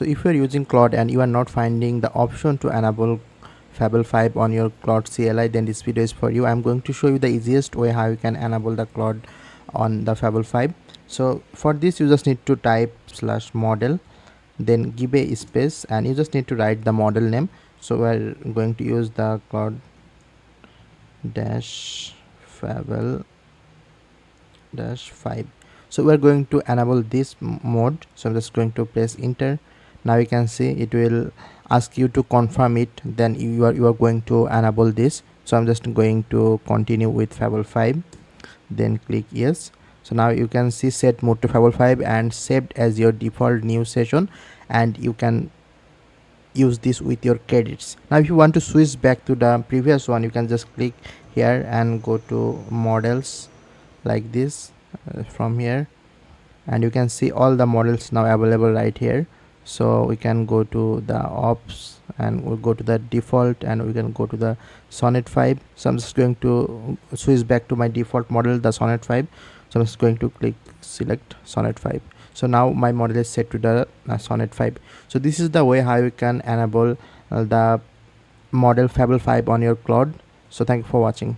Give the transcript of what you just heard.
So if you are using Claude and you are not finding the option to enable FABLE 5 on your Claude CLI, then this video is for you. I'm going to show you the easiest way how you can enable the Claude on the FABLE 5. So for this you just need to type /model, then give a space, and you just need to write the model name. So we're going to use the Claude -FABLE -5. So we're going to enable this mode. So I'm just going to press enter. Now you can see it will ask you to confirm it, then you are going to enable this. So I'm just going to continue with FABLE 5, then click yes. So now you can see set mode to FABLE 5 and saved as your default new session, and you can use this with your credits. Now if you want to switch back to the previous one, you can just click here and go to models like this from here, and you can see all the models now available right here. So we can go to the ops and we'll go to the default, and we can go to the Sonnet 5. So I'm just going to switch back to my default model, the Sonnet 5. So I'm just going to click select Sonnet 5. So now my model is set to the Sonnet 5. So this is the way how you can enable the model FABLE 5 on your Claude. So thank you for watching.